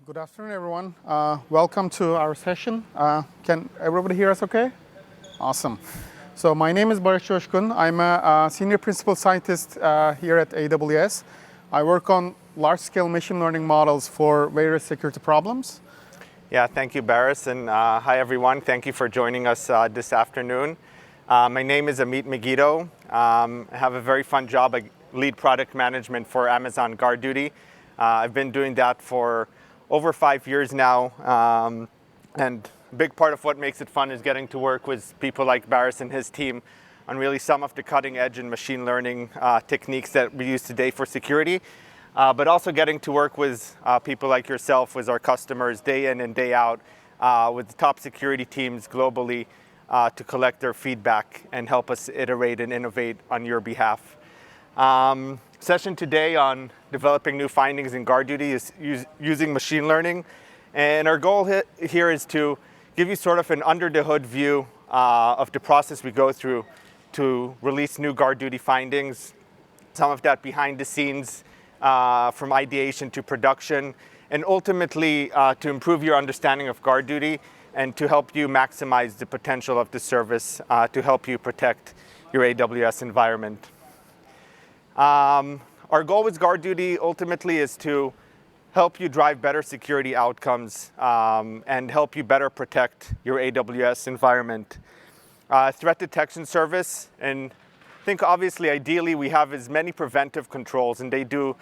Good afternoon, everyone. Welcome to our session. Can everybody hear us okay? Awesome. So my name is Barış Coşkun. I'm a senior principal scientist here at AWS. I work on large-scale machine learning models for various security problems. Yeah, thank you, Barış, and hi, everyone. Thank you for joining us this afternoon. My name is Amit Megiddo. I have a very fun job. I lead product management for Amazon GuardDuty. I've been doing that for over 5 years now, and a big part of what makes it fun is getting to work with people like Barış and his team on really some of the cutting edge and machine learning techniques that we use today for security, but also getting to work with people like yourself, with our customers day in and day out, with the top security teams globally to collect their feedback and help us iterate and innovate on your behalf. Session today on developing new findings in GuardDuty is using machine learning. And our goal here is to give you sort of an under the hood view of the process we go through to release new GuardDuty findings, some of that behind the scenes from ideation to production, and ultimately to improve your understanding of GuardDuty and to help you maximize the potential of the service to help you protect your AWS environment. Our goal with GuardDuty ultimately is to help you drive better security outcomes and help you better protect your AWS environment. Threat detection service, and I think obviously ideally we have as many preventive controls and they do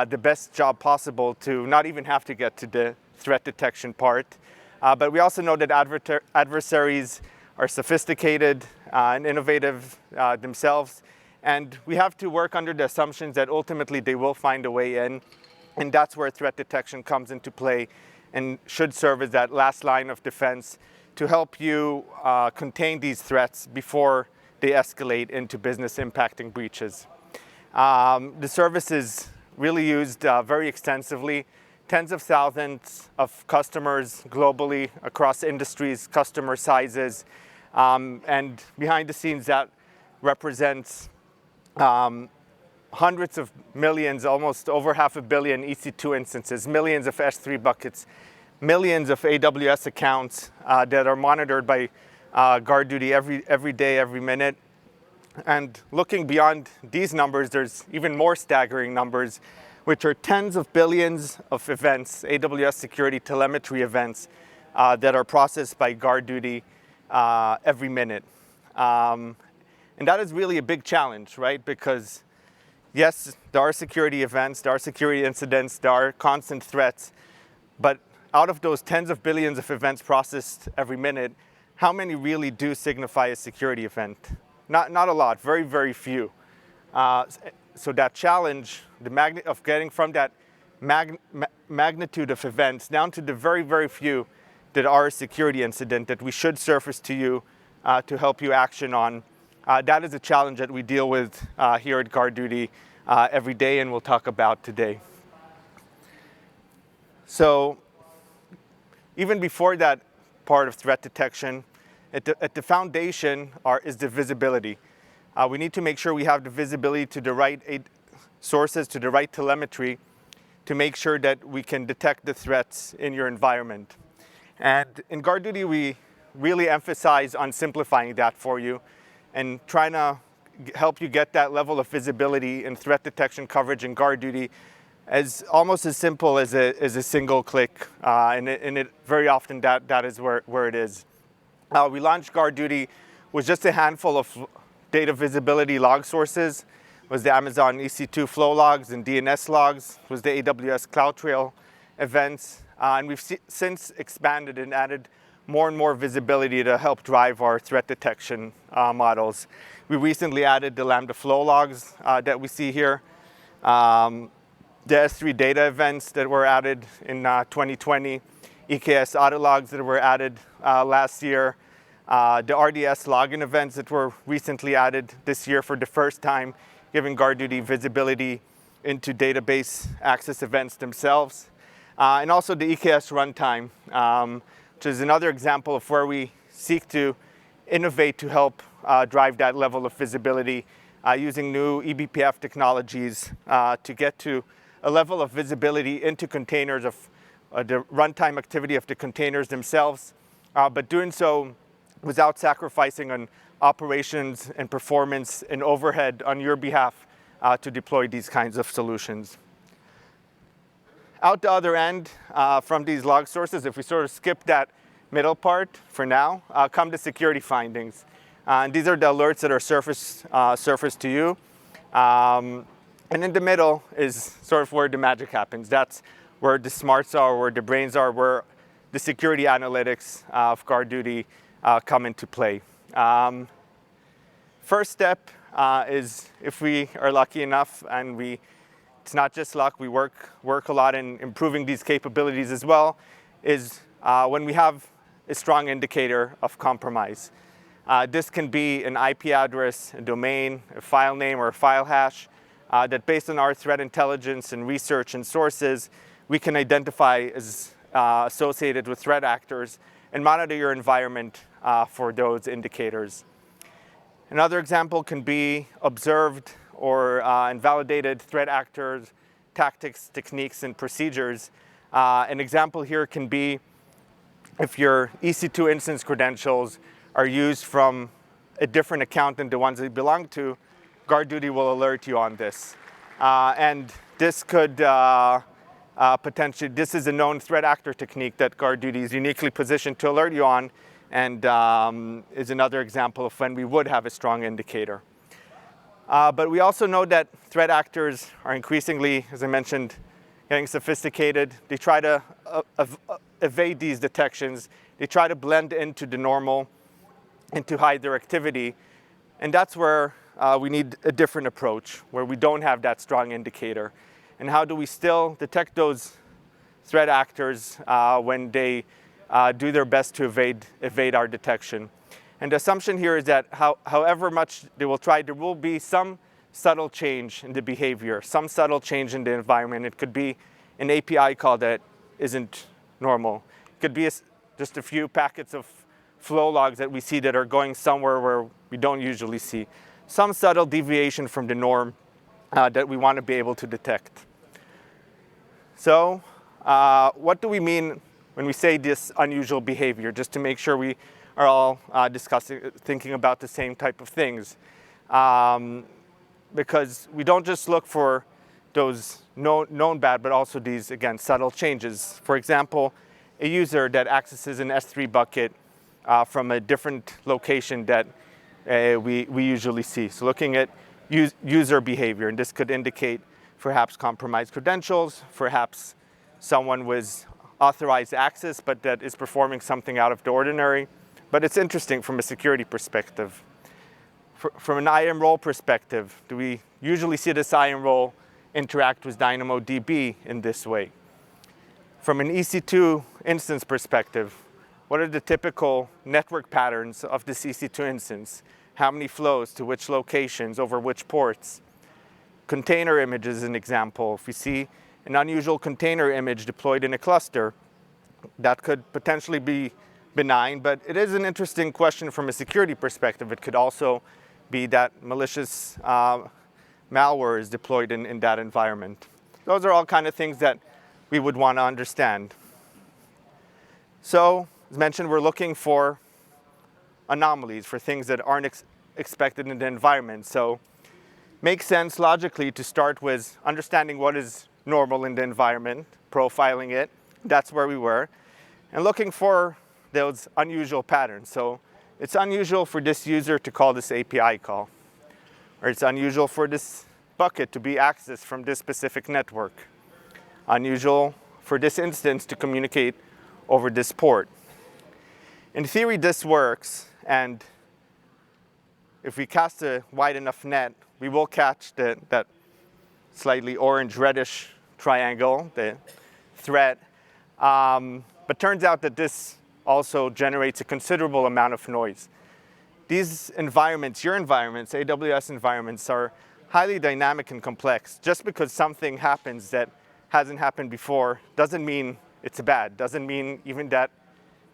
the best job possible to not even have to get to the threat detection part. But we also know that adversaries are sophisticated and innovative themselves. And we have to work under the assumptions that ultimately they will find a way in. And that's where threat detection comes into play and should serve as that last line of defense to help you contain these threats before they escalate into business impacting breaches. The service is really used very extensively. Tens of thousands of customers globally across industries, customer sizes, and behind the scenes that represents hundreds of millions, almost over 500 million EC2 instances, millions of S3 buckets, millions of AWS accounts that are monitored by GuardDuty every day, every minute. And looking beyond these numbers, there's even more staggering numbers, which are tens of billions of events, AWS security telemetry events that are processed by GuardDuty every minute. And that is really a big challenge, right? Because yes, there are security events, there are security incidents, there are constant threats, but out of those tens of billions of events processed every minute, how many really do signify a security event? Not a lot, very, very few. So that challenge, of getting from that magnitude of events down to the very, very few that are a security incident that we should surface to you to help you action on, that is a challenge that we deal with here at GuardDuty every day and we'll talk about today. So even before that part of threat detection, at the foundation is the visibility. We need to make sure we have the visibility to the right sources, to the right telemetry, to make sure that we can detect the threats in your environment. And in GuardDuty, we really emphasize on simplifying that for you and trying to help you get that level of visibility and threat detection coverage in GuardDuty as almost as simple as a single click. And it very often that is where it is. We launched GuardDuty with just a handful of data visibility log sources. It was the Amazon EC2 flow logs and DNS logs. It was the AWS CloudTrail events. And we've since expanded and added more and more visibility to help drive our threat detection models. We recently added the Lambda flow logs that we see here, the S3 data events that were added in 2020, EKS auto logs that were added last year, the RDS login events that were recently added this year for the first time, giving GuardDuty visibility into database access events themselves, and also the EKS runtime, which is another example of where we seek to innovate to help drive that level of visibility using new eBPF technologies to get to a level of visibility into containers of the runtime activity of the containers themselves, but doing so without sacrificing on operations and performance and overhead on your behalf to deploy these kinds of solutions. Out the other end from these log sources, if we sort of skip that middle part for now, come the security findings. And these are the alerts that are surfaced to you. And in the middle is sort of where the magic happens. That's where the smarts are, where the brains are, where the security analytics of GuardDuty come into play. First step is, if we are lucky enough, and it's not just luck, we work a lot in improving these capabilities as well, is when we have a strong indicator of compromise. This can be an IP address, a domain, a file name, or a file hash that, based on our threat intelligence and research and sources, we can identify as associated with threat actors and monitor your environment for those indicators. Another example can be observed or invalidated threat actors, tactics, techniques, and procedures. An example here can be if your EC2 instance credentials are used from a different account than the ones they belong to, GuardDuty will alert you on this. And this could potentially, this is a known threat actor technique that GuardDuty is uniquely positioned to alert you on, and is another example of when we would have a strong indicator. But we also know that threat actors are increasingly, as I mentioned, getting sophisticated. They try to evade these detections. They try to blend into the normal and to hide their activity. And that's where we need a different approach, where we don't have that strong indicator. And how do we still detect those threat actors when they do their best to evade our detection? And the assumption here is that however much they will try, there will be some subtle change in the behavior, some subtle change in the environment. It could be an API call that isn't normal. It could be just a few packets of flow logs that we see that are going somewhere where we don't usually see. Some subtle deviation from the norm that we want to be able to detect. So what do we mean when we say this unusual behavior, just to make sure we are all thinking about the same type of things? Because we don't just look for those known bad, but also these, again, subtle changes. For example, a user that accesses an S3 bucket from a different location that we usually see. So looking at user behavior, and this could indicate perhaps compromised credentials, perhaps someone with authorized access, but that is performing something out of the ordinary. But it's interesting from a security perspective. From an IAM role perspective, do we usually see this IAM role interact with DynamoDB in this way? From an EC2 instance perspective, what are the typical network patterns of this EC2 instance? How many flows to which locations, over which ports? Container image is an example. If we see an unusual container image deployed in a cluster, that could potentially be benign, but it is an interesting question from a security perspective. It could also be that malicious malware is deployed in that environment. Those are all kind of things that we would want to understand. So, as mentioned, we're looking for anomalies, for things that aren't expected in the environment. So, makes sense logically to start with understanding what is normal in the environment, profiling it. That's where we were. And looking for those unusual patterns. So it's unusual for this user to call this API call. Or it's unusual for this bucket to be accessed from this specific network. Unusual for this instance to communicate over this port. In theory, this works. And if we cast a wide enough net, we will catch that slightly orange-reddish triangle, the threat. But turns out that this also generates a considerable amount of noise. These environments, your environments, AWS environments, are highly dynamic and complex. Just because something happens that hasn't happened before doesn't mean it's bad, doesn't mean even that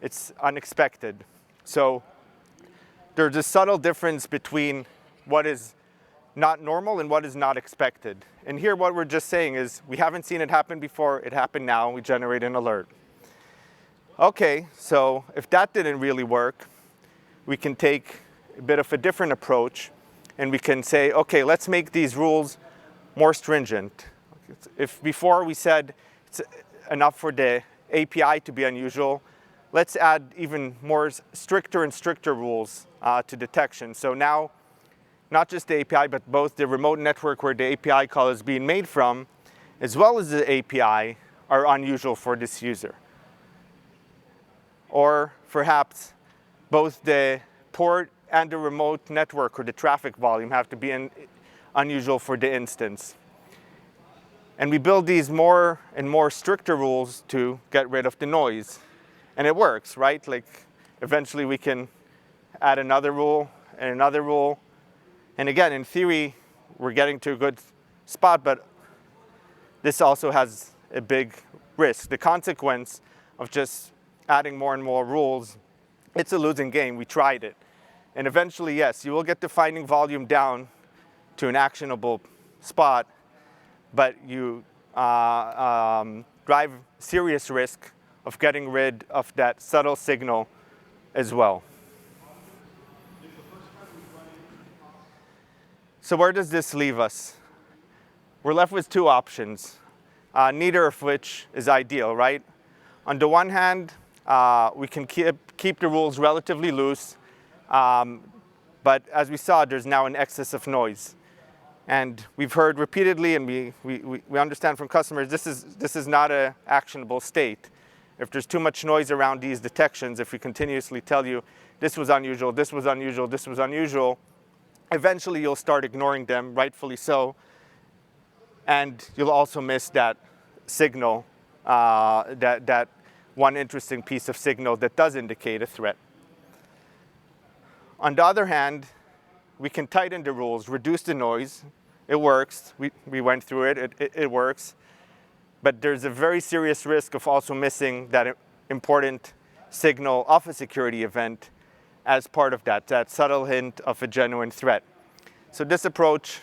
it's unexpected. So there's a subtle difference between what is not normal and what is not expected. And here what we're just saying is we haven't seen it happen before, it happened now, and we generate an alert. Okay, so if that didn't really work, we can take a bit of a different approach and we can say, okay, let's make these rules more stringent. If before we said it's enough for the API to be unusual, let's add even more stricter and stricter rules to detection. So now, not just the API, but both the remote network where the API call is being made from, as well as the API, are unusual for this user. Or perhaps both the port and the remote network or the traffic volume have to be unusual for the instance. And we build these more and more stricter rules to get rid of the noise. And it works, right? Like eventually we can add another rule and another rule. And again, in theory, we're getting to a good spot, but this also has a big risk. The consequence of just adding more and more rules, it's a losing game. We tried it. And eventually, yes, you will get the finding volume down to an actionable spot, but you drive serious risk of getting rid of that subtle signal as well. So where does this leave us? We're left with two options, neither of which is ideal, right? On the one hand, we can keep the rules relatively loose, but as we saw, there's now an excess of noise. And we've heard repeatedly, and we understand from customers, this is not an actionable state. If there's too much noise around these detections, if we continuously tell you, this was unusual, this was unusual, this was unusual, eventually you'll start ignoring them, rightfully so. And you'll also miss that signal, that one interesting piece of signal that does indicate a threat. On the other hand, we can tighten the rules, reduce the noise. It works. We went through it. It works. But there's a very serious risk of also missing that important signal of a security event as part of that subtle hint of a genuine threat. So this approach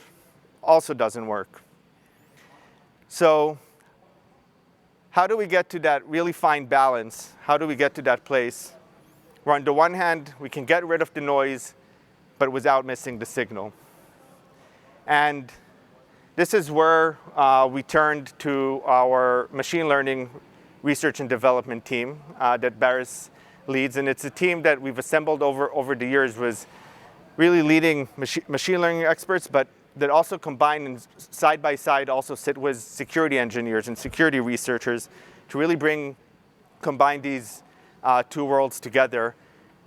also doesn't work. So how do we get to that really fine balance? How do we get to that place where on the one hand, we can get rid of the noise, but without missing the signal? And this is where we turned to our machine learning research and development team that Baris leads. And it's a team that we've assembled over the years with really leading machine learning experts, but that also combine and side by side also sit with security engineers and security researchers to really combine these two worlds together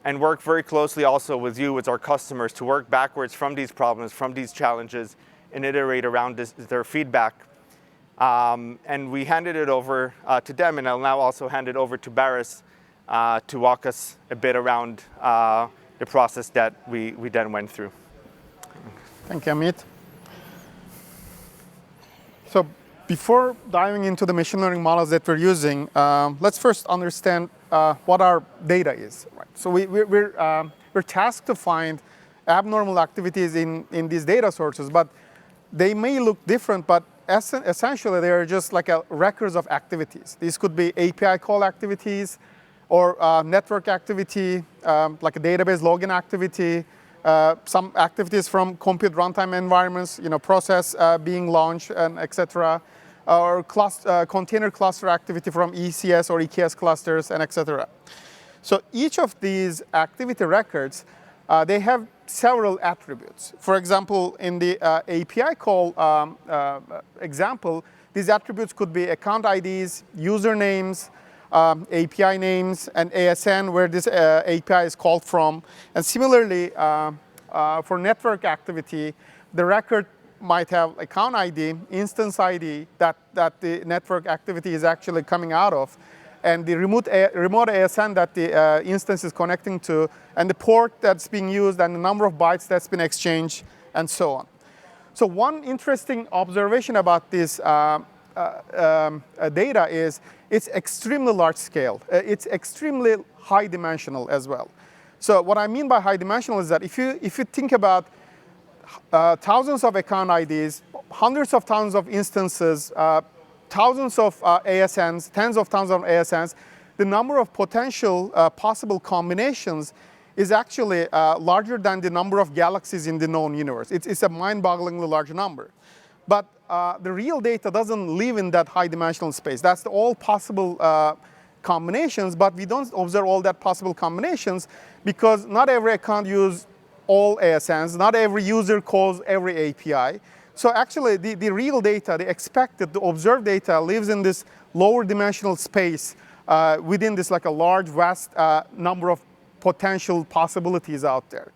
and work very closely also with you, with our customers, to work backwards from these problems, from these challenges, and iterate around their feedback. And we handed it over to them, and I'll now also hand it over to Baris to walk us a bit around the process that we then went through. Thank you, Amit. So before diving into the machine learning models that we're using, let's first understand what our data is. Right? So we're tasked to find abnormal activities in these data sources, but they may look different, but essentially they are just like records of activities. These could be API call activities or network activity, like a database login activity, some activities from compute runtime environments, process being launched, and etc., or container cluster activity from ECS or EKS clusters, and etc. So each of these activity records, they have several attributes. For example, in the API call example, these attributes could be account IDs, usernames, API names, and ASN, where this API is called from. And similarly, for network activity, the record might have account ID, instance ID that the network activity is actually coming out of, and the remote ASN that the instance is connecting to, and the port that's being used, and the number of bytes that's been exchanged, and so on. So one interesting observation about this data is it's extremely large scale. It's extremely high dimensional as well. So what I mean by high dimensional is that if you think about thousands of account IDs, hundreds of thousands of instances, thousands of ASNs, tens of thousands of ASNs, the number of potential possible combinations is actually larger than the number of galaxies in the known universe. It's a mind-bogglingly large number. But the real data doesn't live in that high-dimensional space. That's all possible combinations, but we don't observe all that possible combinations because not every account uses all ASNs, not every user calls every API. So actually, the real data, the expected, the observed data lives in this lower dimensional space within this like a large, vast number of potential possibilities out there.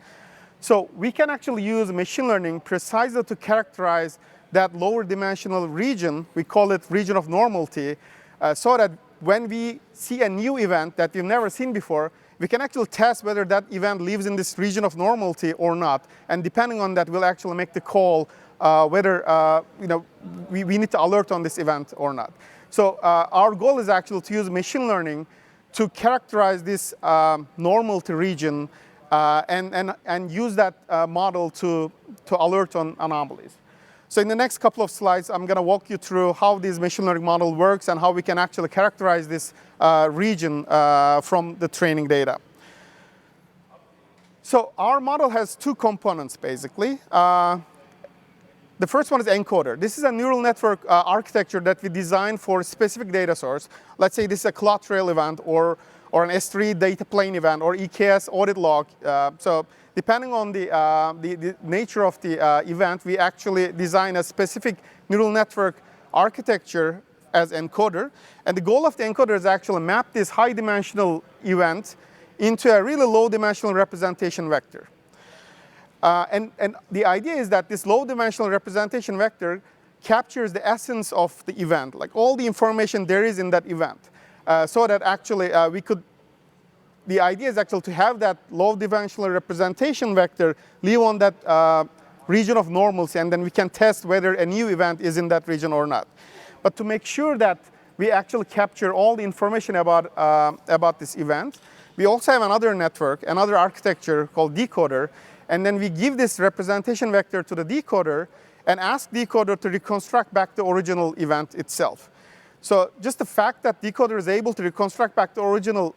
So we can actually use machine learning precisely to characterize that lower dimensional region. We call it region of normality, so that when we see a new event that we've never seen before, we can actually test whether that event lives in this region of normality or not. And depending on that, we'll actually make the call whether we need to alert on this event or not. So our goal is actually to use machine learning to characterize this normality region and use that model to alert on anomalies. So in the next couple of slides, I'm going to walk you through how this machine learning model works and how we can actually characterize this region from the training data. So our model has two components, basically. The first one is encoder. This is a neural network architecture that we designed for a specific data source. Let's say this is a CloudTrail event or an S3 data plane event or EKS audit log. So depending on the nature of the event, we actually design a specific neural network architecture as encoder. And the goal of the encoder is actually map this high-dimensional event into a really low-dimensional representation vector. And the idea is that this low-dimensional representation vector captures the essence of the event, like all the information there is in that event, so that actually we could. The idea is actually to have that low-dimensional representation vector live on that region of normalcy, and then we can test whether a new event is in that region or not. But to make sure that we actually capture all the information about this event, we also have another network, another architecture called decoder, and then we give this representation vector to the decoder and ask decoder to reconstruct back the original event itself. So just the fact that decoder is able to reconstruct back the original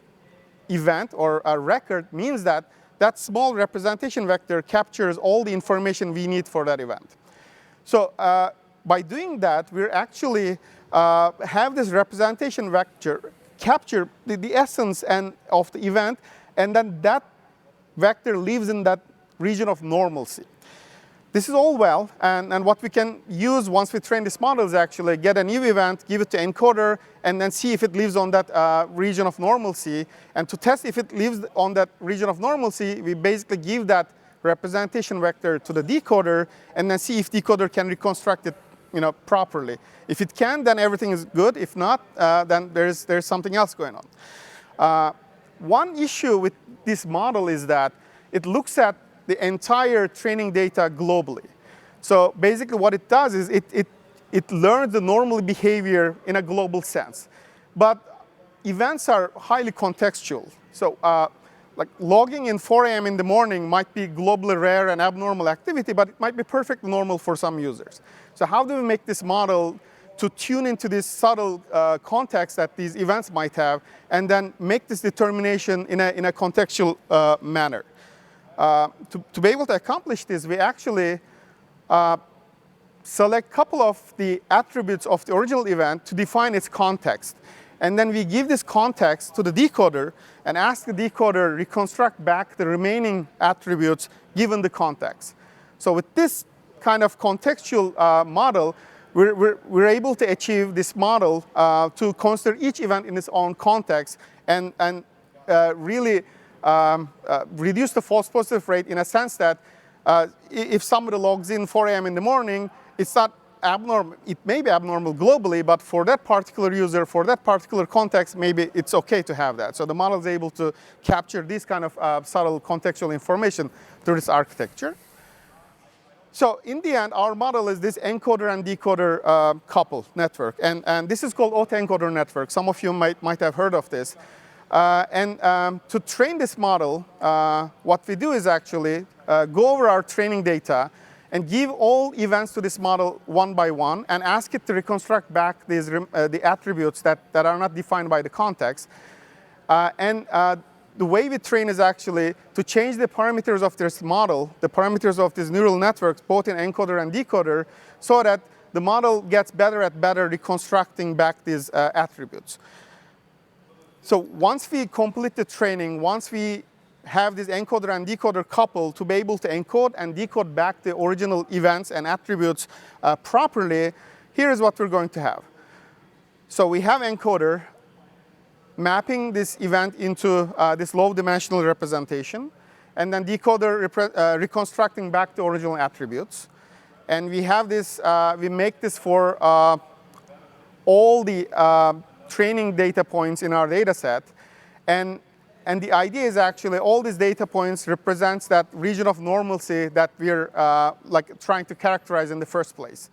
event or a record means that that small representation vector captures all the information we need for that event. So by doing that, we're actually have this representation vector capture the essence of the event, and then that vector lives in that region of normalcy. This is all well, and what we can use once we train this model is actually get a new event, give it to encoder, and then see if it lives on that region of normalcy. And to test if it lives on that region of normalcy, we basically give that representation vector to the decoder, and then see if decoder can reconstruct it, properly. If it can, then everything is good. If not, then there's something else going on. One issue with this model is that it looks at the entire training data globally. So basically what it does is it learns the normal behavior in a global sense. But events are highly contextual. So like logging in 4 a.m. in the morning might be globally rare and abnormal activity, but it might be perfectly normal for some users. So how do we make this model to tune into this subtle context that these events might have, and then make this determination in a contextual manner? To be able to accomplish this, we actually select a couple of the attributes of the original event to define its context. And then we give this context to the decoder and ask the decoder to reconstruct back the remaining attributes given the context. So with this kind of contextual model, we're able to achieve this model to consider each event in its own context and really reduce the false positive rate in a sense that if somebody logs in 4 a.m. in the morning, it's not abnormal. It may be abnormal globally, but for that particular user, for that particular context, maybe it's okay to have that. So the model is able to capture this kind of subtle contextual information through this architecture. So in the end, our model is this encoder and decoder couple network. And this is called autoencoder network. Some of you might have heard of this. To train this model, what we do is actually go over our training data and give all events to this model one by one and ask it to reconstruct back these, the attributes that are not defined by the context. The way we train is actually to change the parameters of this model, the parameters of these neural networks, both in encoder and decoder, so that the model gets better at reconstructing back these attributes. So once we complete the training, once we have this encoder and decoder coupled to be able to encode and decode back the original events and attributes properly, here is what we're going to have. So we have encoder mapping this event into this low-dimensional representation, and then decoder reconstructing back the original attributes. And we have this, we make this for all the training data points in our data set. And the idea is actually all these data points represents that region of normalcy that we're like trying to characterize in the first place.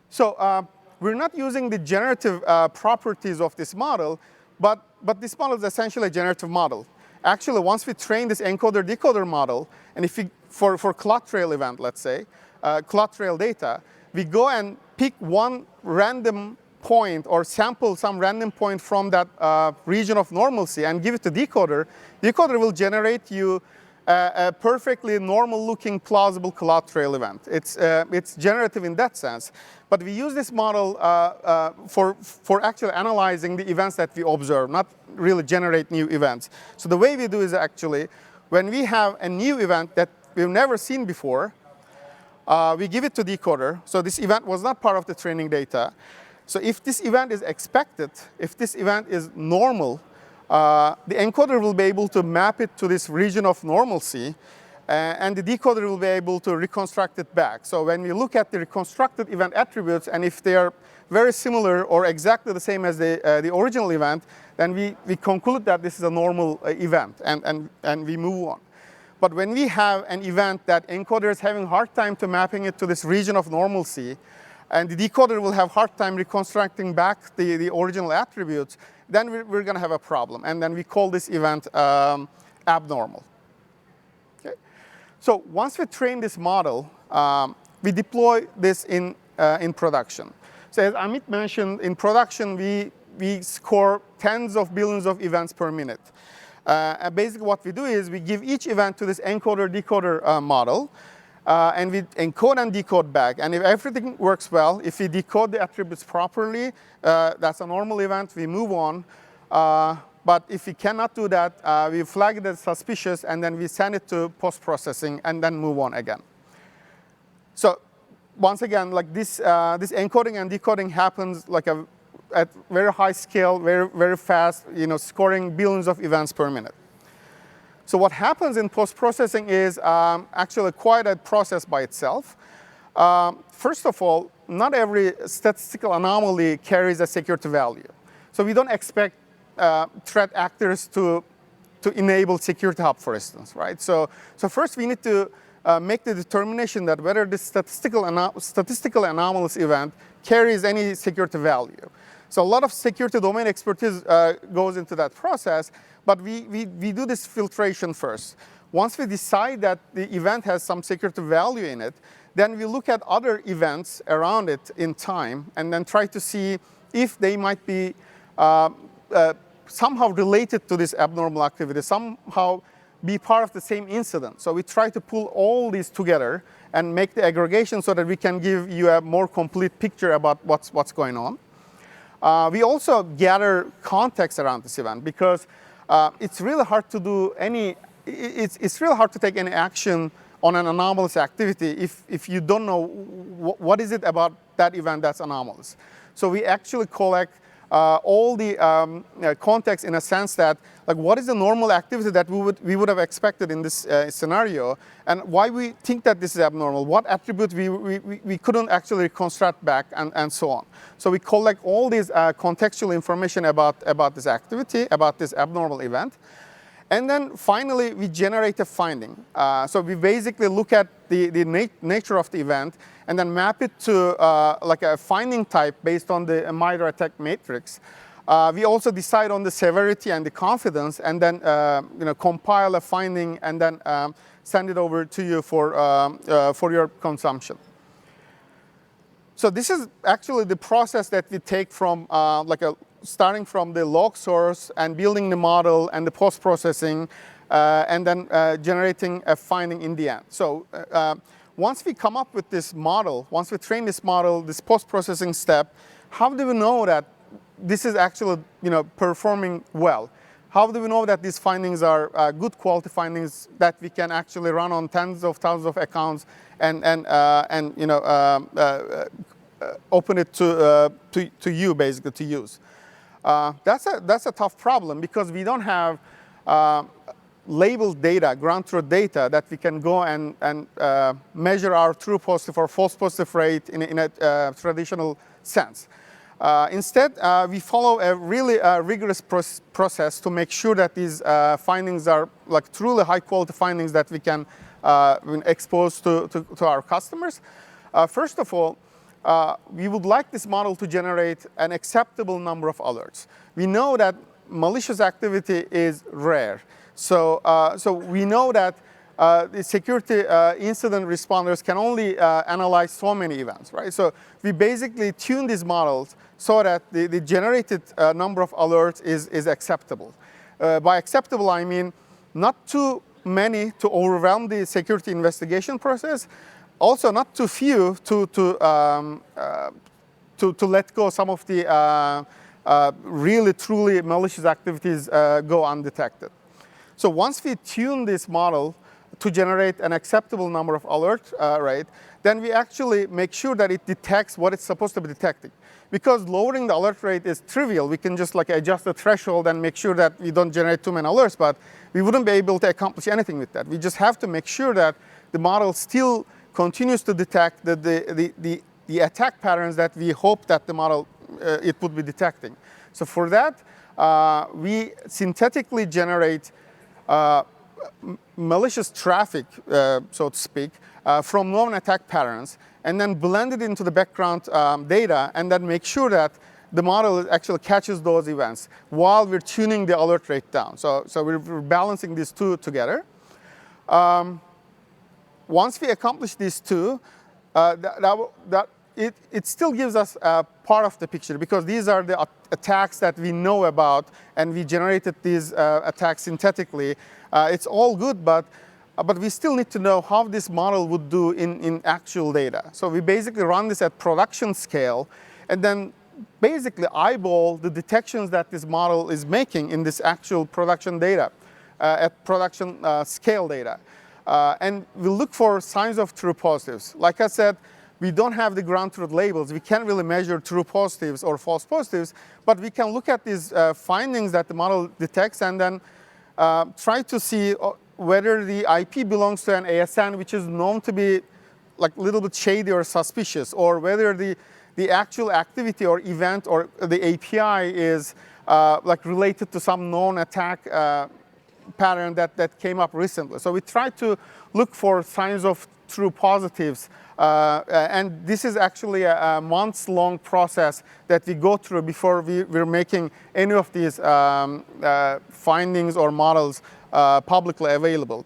So we're not using the generative properties of this model, but this model is essentially a generative model. Actually, once we train this encoder-decoder model, and if we, for clock trail event, let's say, clock trail data, we go and pick one random point or sample some random point from that region of normalcy and give it to decoder. Decoder will generate you a perfectly normal-looking, plausible clock trail event. It's generative in that sense. But we use this model for actually analyzing the events that we observe, not really generate new events. So the way we do is actually, when we have a new event that we've never seen before, we give it to decoder. So this event was not part of the training data. So if this event is expected, if this event is normal, the encoder will be able to map it to this region of normalcy, and the decoder will be able to reconstruct it back. So when we look at the reconstructed event attributes, and if they are very similar or exactly the same as the original event, then we conclude that this is a normal event, and we move on. But when we have an event that encoder is having a hard time to mapping it to this region of normalcy, and the decoder will have hard time reconstructing back the original attributes, then we're going to have a problem. And then we call this event abnormal. Okay? So once we train this model, we deploy this in production. So as Amit mentioned, in production, we score tens of billions of events per minute. And basically what we do is we give each event to this encoder-decoder model, and we encode and decode back. And if everything works well, if we decode the attributes properly, that's a normal event, we move on. But if we cannot do that, we flag it as suspicious, and then we send it to post-processing, and then move on again. So once again, like this encoding and decoding happens like at very high scale, very fast, scoring billions of events per minute. So what happens in post-processing is actually quite a process by itself. First of all, not every statistical anomaly carries a security value. So we don't expect threat actors to enable security hub, for instance, right? So first we need to make the determination that whether this statistical anomalous event carries any security value. So a lot of security domain expertise goes into that process, but we do this filtration first. Once we decide that the event has some security value in it, then we look at other events around it in time and then try to see if they might be somehow related to this abnormal activity, somehow be part of the same incident. So we try to pull all these together and make the aggregation so that we can give you a more complete picture about what's going on. We also gather context around this event because it's really hard to do it's really hard to take any action on an anomalous activity if you don't know what is it about that event that's anomalous. So we actually collect all the context in a sense that, like, what is the normal activity that we would have expected in this scenario, and why we think that this is abnormal, what attribute we couldn't actually reconstruct back, and so on. So we collect all this contextual information about this activity, about this abnormal event. And then finally, we generate a finding. So we basically look at the nature of the event and then map it to like a finding type based on the MITRE attack matrix. We also decide on the severity and the confidence, and then compile a finding and then send it over to you for your consumption. So this is actually the process that we take from starting from the log source and building the model and the post-processing and then generating a finding in the end. So once we come up with this model, once we train this model, this post-processing step, how do we know that this is actually performing well? How do we know that these findings are good quality findings that we can actually run on tens of thousands of accounts and open it to you basically to use? That's a tough problem because we don't have labeled data, ground truth data that we can go and measure our true positive or false positive rate in a traditional sense. Instead, we follow a really rigorous process to make sure that these findings are like truly high quality findings that we can expose to our customers. First of all, we would like this model to generate an acceptable number of alerts. We know that malicious activity is rare. So we know that the security incident responders can only analyze so many events, right? So we basically tune these models so that the generated number of alerts is acceptable. By acceptable, I mean not too many to overwhelm the security investigation process, also not too few to let go some of the really truly malicious activities go undetected. So once we tune this model to generate an acceptable number of alerts, right, then we actually make sure that it detects what it's supposed to be detecting. Because lowering the alert rate is trivial, we can just adjust the threshold and make sure that we don't generate too many alerts, but we wouldn't be able to accomplish anything with that. We just have to make sure that the model still continues to detect the attack patterns that we hope that the model it would be detecting. So for that, we synthetically generate malicious traffic, so to speak, from known attack patterns, and then blend it into the background data, and then make sure that the model actually catches those events while we're tuning the alert rate down. So we're balancing these two together. Once we accomplish these two, it still gives us part of the picture, because these are the attacks that we know about, and we generated these attacks synthetically. It's all good, but we still need to know how this model would do in actual data. So we basically run this at production scale, and then basically eyeball the detections that this model is making in this actual production data, at production scale data. And we look for signs of true positives. Like I said, we don't have the ground truth labels. We can't really measure true positives or false positives, but we can look at these findings that the model detects and then try to see whether the IP belongs to an ASN which is known to be like a little bit shady or suspicious, or whether the actual activity or event or the API is like related to some known attack pattern that came up recently. So we try to look for signs of true positives, and this is actually a months-long process that we go through before we're making any of these findings or models publicly available.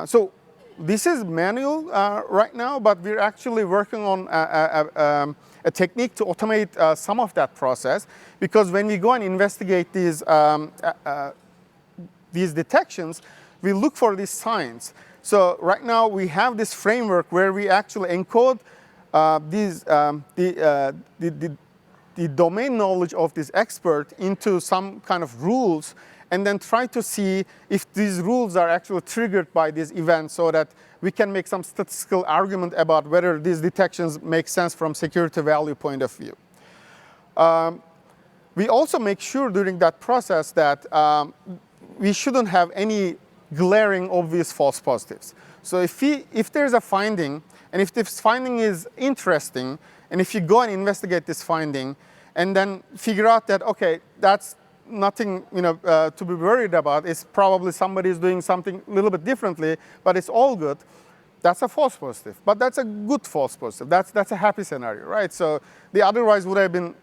So this is manual right now, but we're actually working on a technique to automate some of that process, because when we go and investigate these detections, we look for these signs. So right now we have this framework where we actually encode the domain knowledge of this expert into some kind of rules, and then try to see if these rules are actually triggered by these events, so that we can make some statistical argument about whether these detections make sense from security value point of view. We also make sure during that process that we shouldn't have any glaring obvious false positives. So if there's a finding, and if this finding is interesting, and if you go and investigate this finding, and then figure out that, okay, that's nothing to be worried about, it's probably somebody is doing something a little bit differently, but it's all good, that's a false positive. But that's a good false positive. That's a happy scenario, right? So the otherwise would have been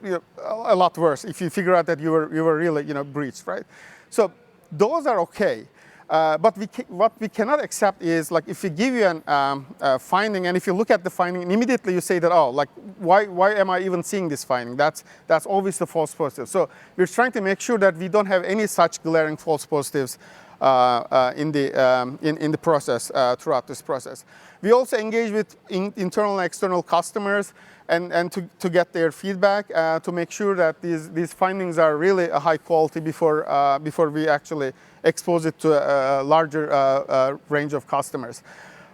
a lot worse if you figure out that you were really breached, right? So those are okay. But what we cannot accept is like if we give you a finding, and if you look at the finding, and immediately you say that, oh, like why am I even seeing this finding? That's always the false positive. So we're trying to make sure that we don't have any such glaring false positives in the process throughout this process. We also engage with internal and external customers and to get their feedback to make sure that these findings are really a high quality before we actually expose it to a larger range of customers.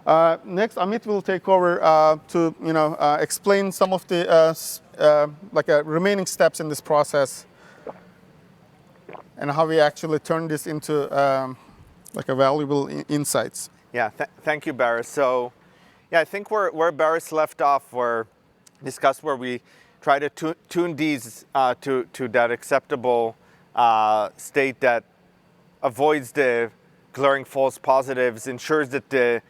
Next, Amit will take over to explain some of the remaining steps in this process and how we actually turn this into a valuable insights. Yeah, thank you, Baris. So, yeah, I think where Baris left off, where discussed where we try to tune these to that acceptable state that avoids the glaring false positives, ensures that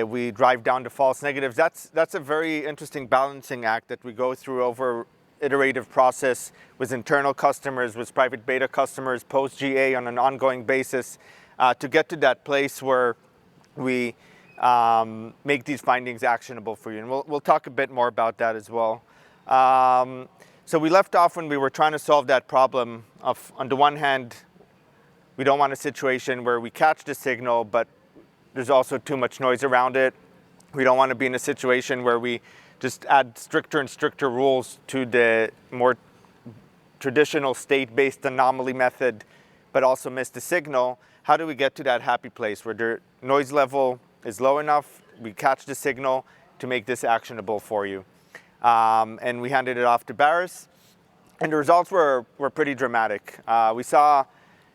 we drive down the false negatives. That's a very interesting balancing act that we go through over iterative process with internal customers, with private beta customers, post GA on an ongoing basis to get to that place where we make these findings actionable for you. And we'll talk a bit more about that as well. So we left off when we were trying to solve that problem of, on the one hand, we don't want a situation where we catch the signal, but there's also too much noise around it. We don't want to be in a situation where we just add stricter and stricter rules to the more traditional state-based anomaly method, but also miss the signal. How do we get to that happy place where the noise level is low enough, we catch the signal to make this actionable for you? And we handed it off to Baris, and the results were pretty dramatic. We saw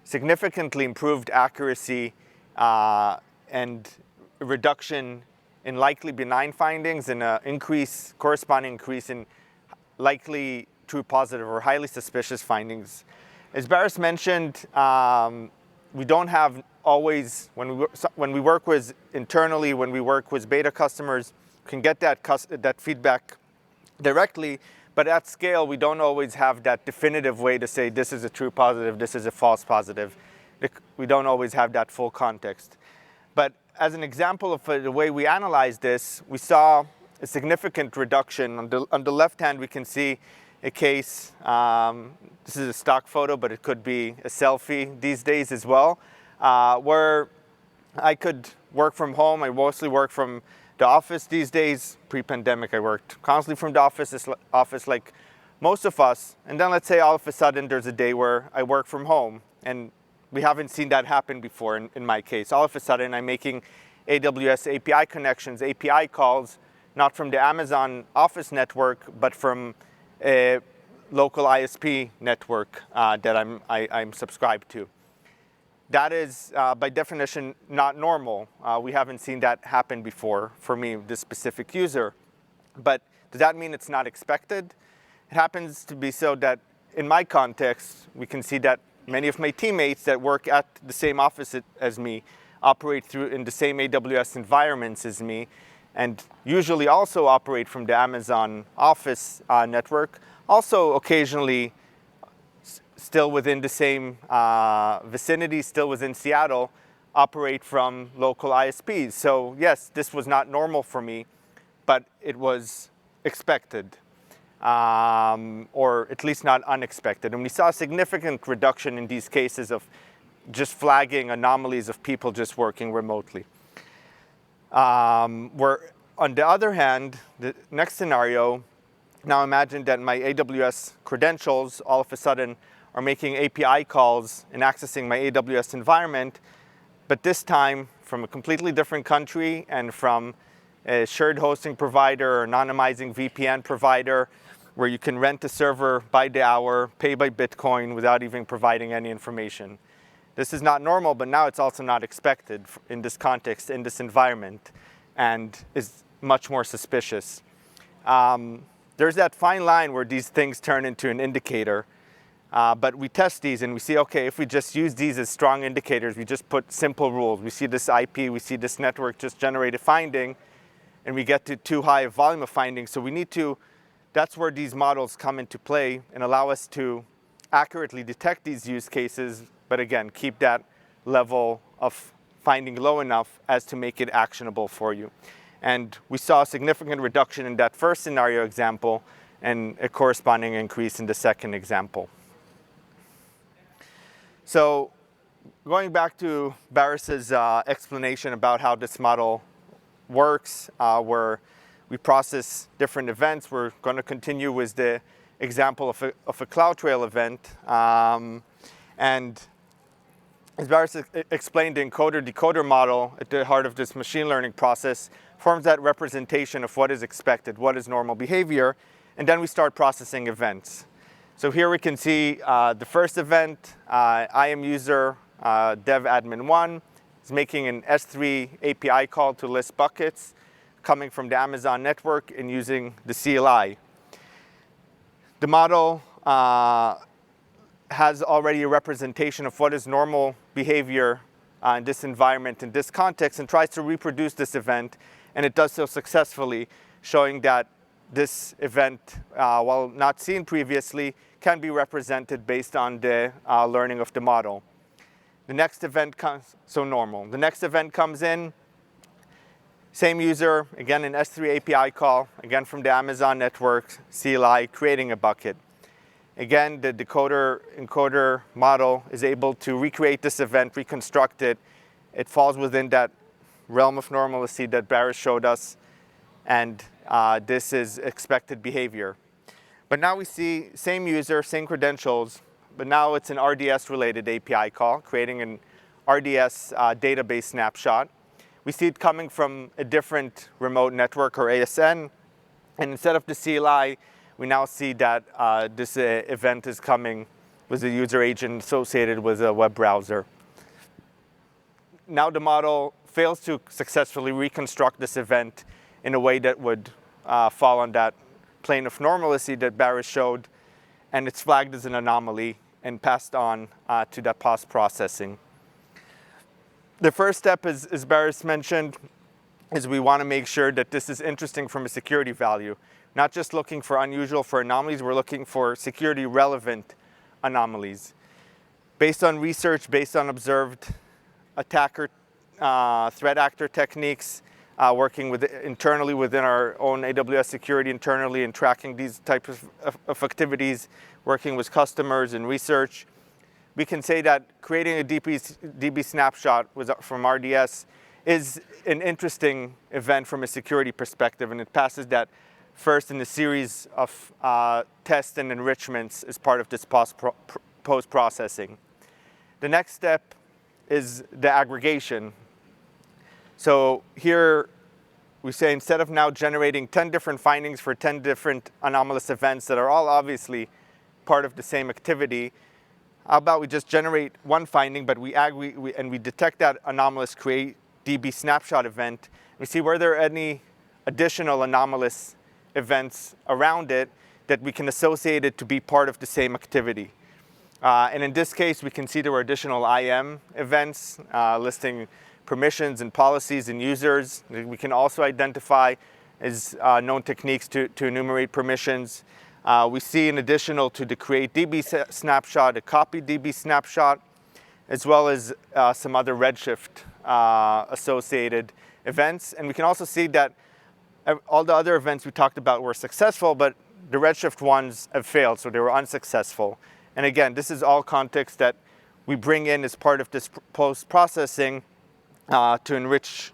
significantly improved accuracy and reduction in likely benign findings and an corresponding increase in likely true positive or highly suspicious findings. As Baris mentioned, we don't have always, when we work with internally, when we work with beta customers, can get that feedback directly, but at scale, we don't always have that definitive way to say this is a true positive, this is a false positive. We don't always have that full context. But as an example of the way we analyze this, we saw a significant reduction. On the left hand, we can see a case. This is a stock photo, but it could be a selfie these days as well, where I could work from home. I mostly work from the office these days. Pre-pandemic, I worked constantly from the office like most of us. And then let's say all of a sudden there's a day where I work from home, and we haven't seen that happen before in my case. All of a sudden I'm making AWS API connections, API calls, not from the Amazon Office network, but from a local ISP network that I'm subscribed to. That is, by definition, not normal. We haven't seen that happen before for me, this specific user. But does that mean it's not expected? It happens to be so that in my context, we can see that many of my teammates that work at the same office as me operate in the same AWS environments as me, and usually also operate from the Amazon Office network, also occasionally still within the same vicinity, still within Seattle, operate from local ISPs. So yes, this was not normal for me, but it was expected, or at least not unexpected. And we saw a significant reduction in these cases of just flagging anomalies of people just working remotely. Where on the other hand, the next scenario, now imagine that my AWS credentials all of a sudden are making API calls and accessing my AWS environment, but this time from a completely different country and from a shared hosting provider or anonymizing VPN provider where you can rent a server by the hour, pay by Bitcoin without even providing any information. This is not normal, but now it's also not expected in this context, in this environment, and is much more suspicious. There's that fine line where these things turn into an indicator, but we test these and we see, okay, if we just use these as strong indicators, we just put simple rules. We see this IP, we see this network just generate a finding, and we get to too high a volume of findings. So we need to That's where these models come into play and allow us to accurately detect these use cases, but again, keep that level of finding low enough as to make it actionable for you. And we saw a significant reduction in that first scenario example and a corresponding increase in the second example. So going back to Baris's explanation about how this model works, where we process different events, we're going to continue with the example of a CloudTrail event. And as Baris explained, the encoder-decoder model at the heart of this machine learning process forms that representation of what is expected, what is normal behavior, and then we start processing events. So here we can see the first event, IAM user dev admin1 is making an S3 API call to list buckets coming from the Amazon network and using the CLI. The model has already a representation of what is normal behavior in this environment, in this context, and tries to reproduce this event, and it does so successfully, showing that this event, while not seen previously, can be represented based on the learning of the model. The next event comes, so normal. The next event comes in, same user, again an S3 API call, again from the Amazon network, CLI, creating a bucket. Again, the decoder-encoder model is able to recreate this event, reconstruct it. It falls within that realm of normalcy that Baris showed us, and this is expected behavior. But now we see same user, same credentials, but now it's an RDS-related API call, creating an RDS database snapshot. We see it coming from a different remote network or ASN, and instead of the CLI, we now see that this event is coming with a user agent associated with a web browser. Now the model fails to successfully reconstruct this event in a way that would fall on that plane of normalcy that Baris showed, and it's flagged as an anomaly and passed on to that post-processing. The first step, as Baris mentioned, is we want to make sure that this is interesting from a security value. Not just looking for unusual for anomalies, we're looking for security relevant anomalies. Based on research, based on observed attacker, threat actor techniques, working internally within our own AWS security internally and tracking these types of activities, working with customers and research, we can say that creating a DB snapshot from RDS is an interesting event from a security perspective, and it passes that first in a series of tests and enrichments as part of this post-processing. The next step is the aggregation. So here we say instead of now generating 10 different findings for 10 different anomalous events that are all obviously part of the same activity, how about we just generate one finding, but we detect that anomalous, create DB snapshot event. We see were there any additional anomalous events around it that we can associate it to be part of the same activity. And in this case, we can see there were additional IAM events listing permissions and policies and users. We can also identify as known techniques to enumerate permissions. We see in additional to the create DB snapshot, a copy DB snapshot, as well as some other Redshift associated events. And we can also see that all the other events we talked about were successful, but the Redshift ones have failed, so they were unsuccessful. And again, this is all context that we bring in as part of this post-processing to enrich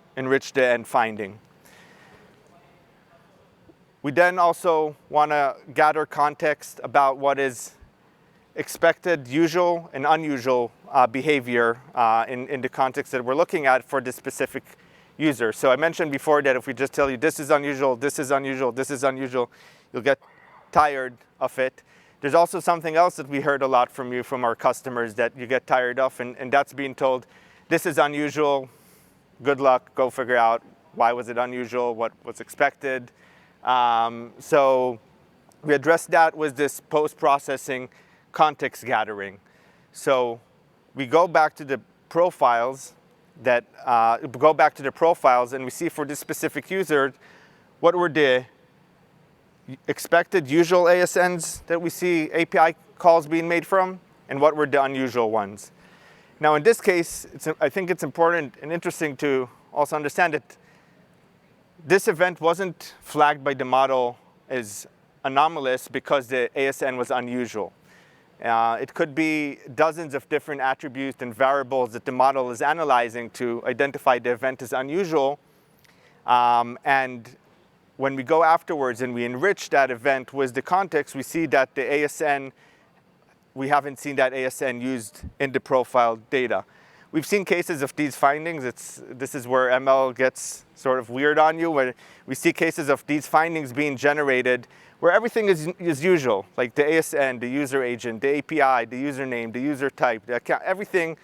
the end finding. We then also want to gather context about what is expected, usual, and unusual behavior in the context that we're looking at for this specific user. So I mentioned before that if we just tell you this is unusual, this is unusual, this is unusual, you'll get tired of it. There's also something else that we heard a lot from our customers that you get tired of, and that's being told, this is unusual, good luck, go figure out why was it unusual, what was expected. So we addressed that with this post-processing context gathering. So we go back to the profiles and we see for this specific user, what were the expected usual ASNs that we see API calls being made from, and what were the unusual ones. Now in this case, I think it's important and interesting to also understand that this event wasn't flagged by the model as anomalous because the ASN was unusual. It could be dozens of different attributes and variables that the model is analyzing to identify the event as unusual. And when we go afterwards and we enrich that event with the context, we see that the ASN, we haven't seen that ASN used in the profile data. We've seen cases of these findings. This is where ML gets sort of weird on you, where we see cases of these findings being generated where everything is usual, like the ASN, the user agent, the API, the username, the user type, the account, everything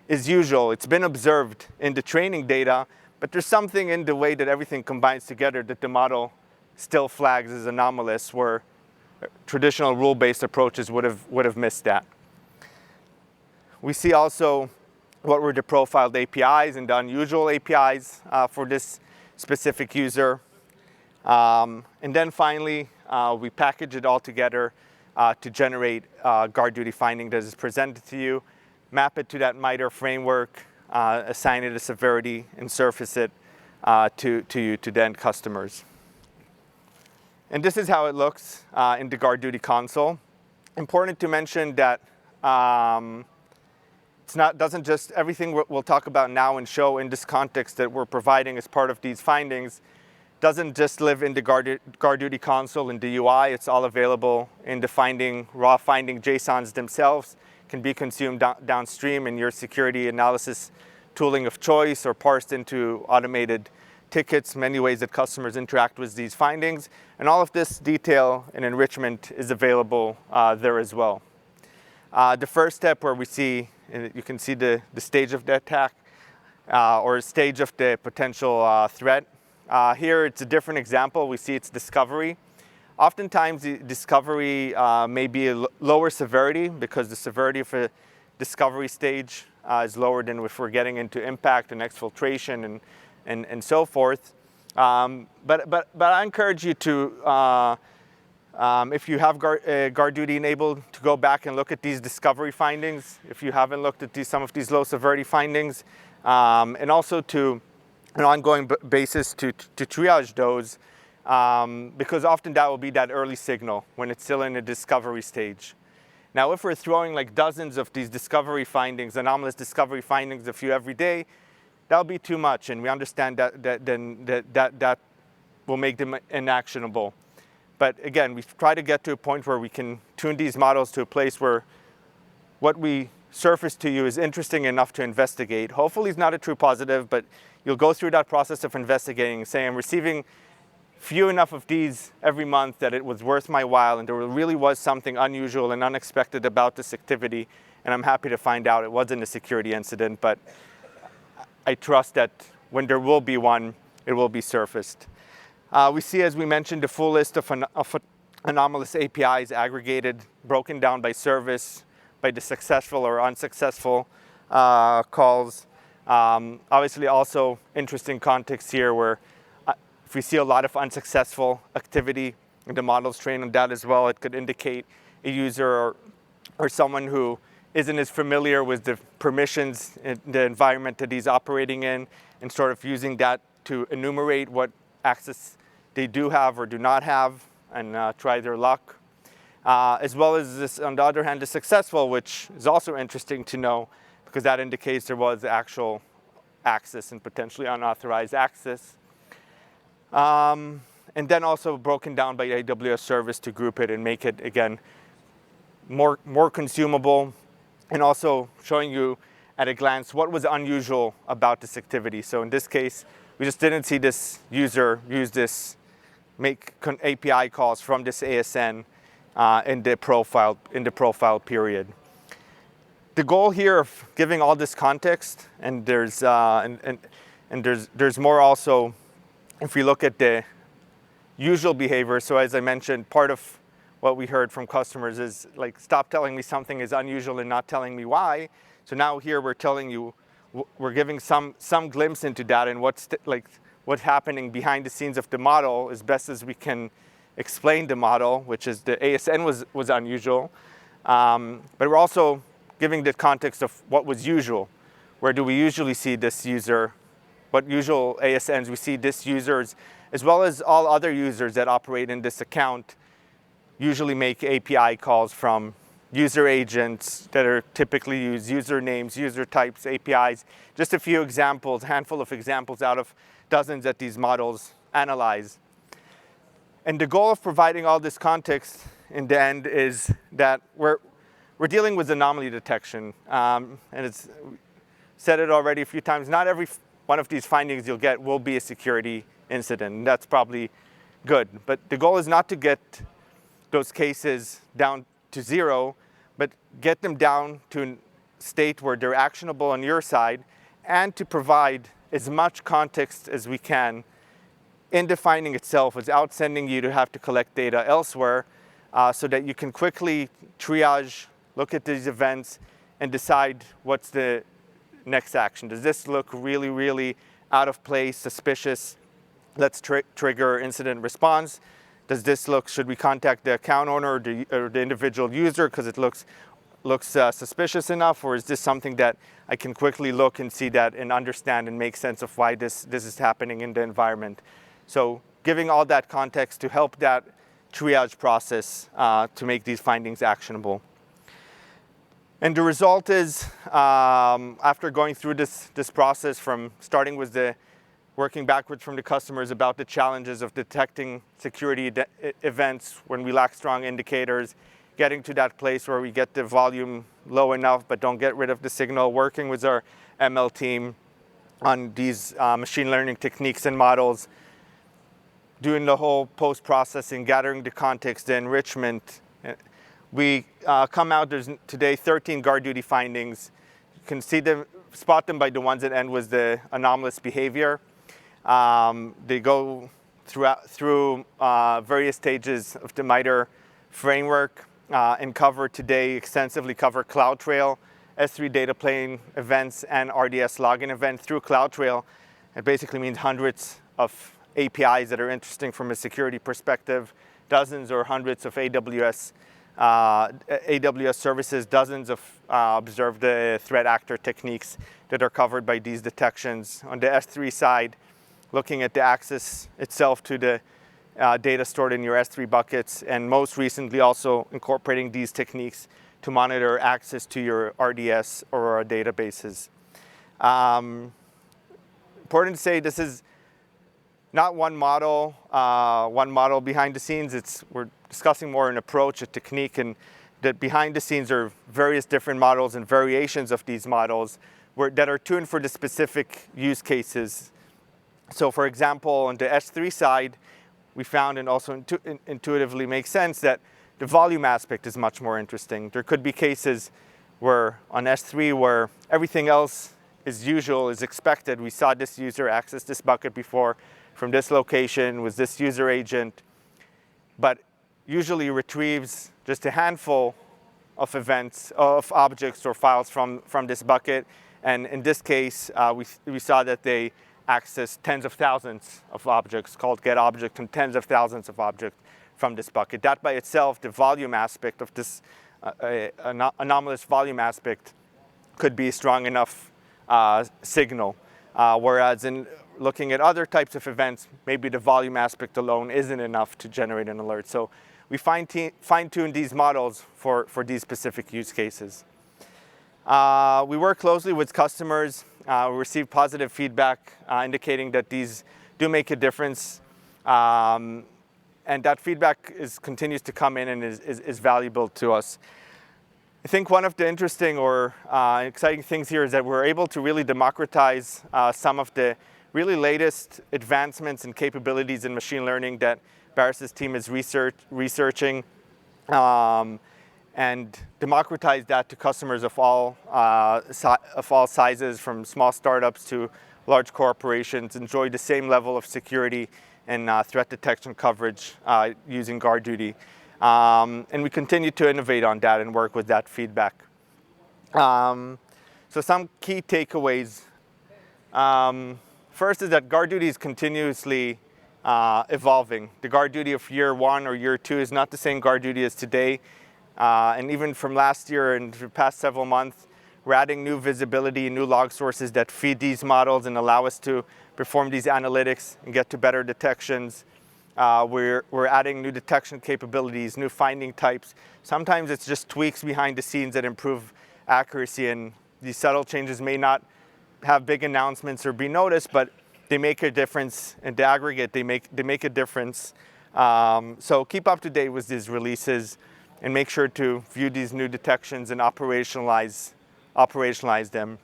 is usual. It's been observed in the training data, but there's something in the way that everything combines together that the model still flags as anomalous, where traditional rule-based approaches would have missed that. We see also what were the profiled APIs and the unusual APIs for this specific user. And then finally, we package it all together to generate GuardDuty finding that is presented to you, map it to that MITRE framework, assign it a severity, and surface it to the end customers. And this is how it looks in the GuardDuty console. Important to mention that doesn't just everything we'll talk about now and show in this context that we're providing as part of these findings doesn't just live in the GuardDuty console in the UI. It's all available in the raw finding JSONs themselves, can be consumed downstream in your security analysis tooling of choice or parsed into automated tickets, many ways that customers interact with these findings. And all of this detail and enrichment is available there as well. The first step where we see, you can see the stage of the attack or stage of the potential threat. Here it's a different example. We see it's discovery. Oftentimes the discovery may be a lower severity because the severity of a discovery stage is lower than if we're getting into impact and exfiltration and so forth. But I encourage you to, if you have GuardDuty enabled, to go back and look at these discovery findings if you haven't looked at some of these low severity findings, and also to an ongoing basis to triage those, because often that will be that early signal when it's still in a discovery stage. Now, if we're throwing like dozens of these discovery findings, anomalous discovery findings of you every day, that'll be too much, and we understand that will make them inactionable. But again, we try to get to a point where we can tune these models to a place where what we surface to you is interesting enough to investigate. Hopefully it's not a true positive, but you'll go through that process of investigating, saying I'm receiving few enough of these every month that it was worth my while and there really was something unusual and unexpected about this activity, and I'm happy to find out it wasn't a security incident, but I trust that when there will be one, it will be surfaced. We see, as we mentioned, the full list of anomalous APIs aggregated, broken down by service, by the successful or unsuccessful calls. Obviously also interesting context here where if we see a lot of unsuccessful activity and the model's trained on that as well, it could indicate a user or someone who isn't as familiar with the permissions in the environment that he's operating in, and sort of using that to enumerate what access they do have or do not have and try their luck. As well as this, on the other hand, the successful, which is also interesting to know because that indicates there was actual access and potentially unauthorized access. And then also broken down by AWS service to group it and make it, again, more consumable, and also showing you at a glance what was unusual about this activity. So in this case, we just didn't see this user use this, make API calls from this ASN in the profile period. The goal here of giving all this context, and there's more also, if we look at the usual behavior. So as I mentioned, part of what we heard from customers is like, stop telling me something is unusual and not telling me why. So now here we're telling you, we're giving some glimpse into that and what's happening behind the scenes of the model as best as we can explain the model, which is the ASN was unusual. But we're also giving the context of what was usual. Where do we usually see this user? What usual ASNs we see this users, as well as all other users that operate in this account, usually make API calls from user agents that are typically use usernames, user types, APIs. Just a few examples, a handful of examples out of dozens that these models analyze. And the goal of providing all this context in the end is that we're dealing with anomaly detection. And it's said it already a few times, not every one of these findings you'll get will be a security incident. And that's probably good. But the goal is not to get those cases down to zero, but get them down to a state where they're actionable on your side, and to provide as much context as we can in the finding itself without sending you to have to collect data elsewhere, so that you can quickly triage, look at these events, and decide what's the next action. Does this look really, really out of place, suspicious? Let's trigger incident response. Does this look, should we contact the account owner or the individual user because it looks suspicious enough? Or is this something that I can quickly look and see that and understand and make sense of why this is happening in the environment? So giving all that context to help that triage process to make these findings actionable. And the result is, after going through this process from starting with working backwards from the customers about the challenges of detecting security events when we lack strong indicators, getting to that place where we get the volume low enough but don't get rid of the signal, working with our ML team on these machine learning techniques and models, doing the whole post-processing, gathering the context, the enrichment. We come out, there's today 13 GuardDuty findings. You can see them, spot them by the ones that end with the anomalous behavior. They go through various stages of the MITRE framework and extensively cover CloudTrail, S3 data plane events, and RDS login event through CloudTrail. It basically means hundreds of APIs that are interesting from a security perspective, dozens or hundreds of AWS services, dozens of observed threat actor techniques that are covered by these detections. On the S3 side, looking at the access itself to the data stored in your S3 buckets, and most recently also incorporating these techniques to monitor access to your RDS or databases. Important to say, this is not one model behind the scenes. We're discussing more an approach, a technique, and that behind the scenes are various different models and variations of these models that are tuned for the specific use cases. So for example, on the S3 side, we found, and also intuitively makes sense, that the volume aspect is much more interesting. There could be cases where on S3 where everything else is usual, is expected. We saw this user access this bucket before from this location with this user agent, but usually retrieves just a handful of events, of objects or files from this bucket. And in this case, we saw that they access tens of thousands of objects, called get object, and tens of thousands of objects from this bucket. That by itself, the volume aspect of this anomalous volume aspect could be a strong enough signal. Whereas in looking at other types of events, maybe the volume aspect alone isn't enough to generate an alert. So we fine-tune these models for these specific use cases. We work closely with customers. We receive positive feedback indicating that these do make a difference. And that feedback continues to come in and is valuable to us. I think one of the interesting or exciting things here is that we're able to really democratize some of the really latest advancements and capabilities in machine learning that Barris's team is researching, and democratize that to customers of all sizes, from small startups to large corporations, enjoy the same level of security and threat detection coverage using GuardDuty. And we continue to innovate on that and work with that feedback. So some key takeaways. First is that GuardDuty is continuously evolving. The GuardDuty of year 1 or year 2 is not the same GuardDuty as today. And even from last year and the past several months, we're adding new visibility, new log sources that feed these models and allow us to perform these analytics and get to better detections. We're adding new detection capabilities, new finding types. Sometimes it's just tweaks behind the scenes that improve accuracy, and these subtle changes may not have big announcements or be noticed, but they make a difference. In the aggregate, they make a difference. So keep up to date with these releases and make sure to view these new detections and operationalize them.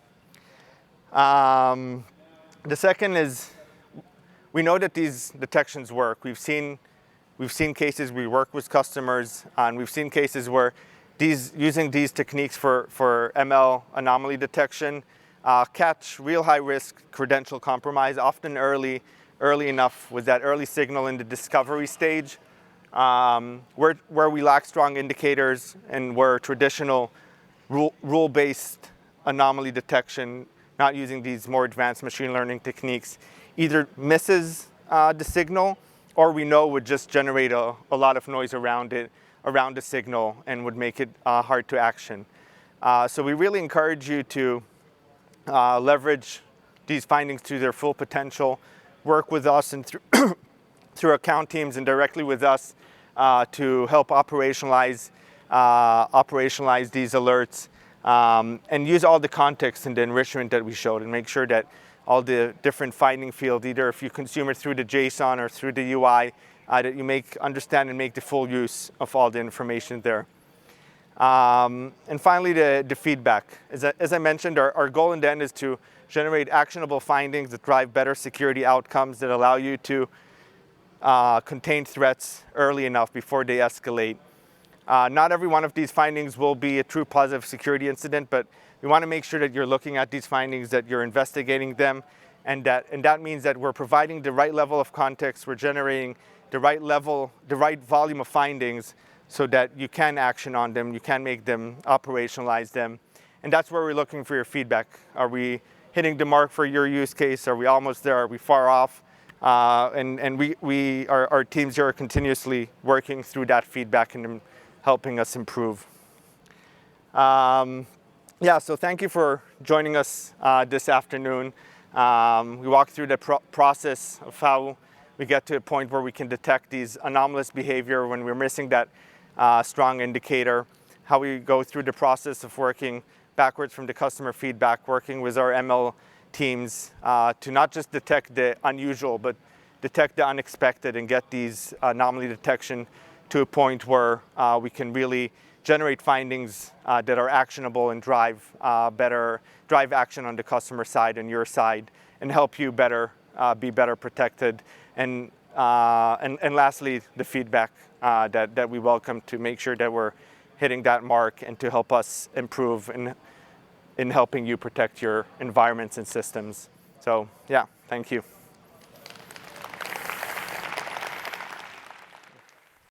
The second is, we know that these detections work. We've seen cases, we work with customers, and we've seen cases where using these techniques for ML anomaly detection catch real high risk credential compromise, often early enough with that early signal in the discovery stage, where we lack strong indicators and where traditional rule-based anomaly detection, not using these more advanced machine learning techniques, either misses the signal, or we know would just generate a lot of noise around the signal and would make it hard to action. So we really encourage you to leverage these findings to their full potential, work with us and through account teams and directly with us to help operationalize these alerts, and use all the context and the enrichment that we showed, and make sure that all the different finding fields, either if you consume it through the JSON or through the UI, that you understand and make the full use of all the information there. And finally, the feedback. As I mentioned, our goal in the end is to generate actionable findings that drive better security outcomes that allow you to contain threats early enough before they escalate. Not every one of these findings will be a true positive security incident, but we want to make sure that you're looking at these findings, that you're investigating them, and that means that we're providing the right level of context, we're generating the right volume of findings so that you can action on them, you can make them, operationalize them. And that's where we're looking for your feedback. Are we hitting the mark for your use case? Are we almost there? Are we far off? And our teams here are continuously working through that feedback and helping us improve. So thank you for joining us this afternoon. We walked through the process of how we get to a point where we can detect these anomalous behavior when we're missing that strong indicator, how we go through the process of working backwards from the customer feedback, working with our ML teams to not just detect the unusual, but detect the unexpected and get these anomaly detection to a point where we can really generate findings that are actionable and drive action on the customer side and your side, and help you be better protected. And lastly, the feedback that we welcome to make sure that we're hitting that mark and to help us improve in helping you protect your environments and systems. So yeah, thank you.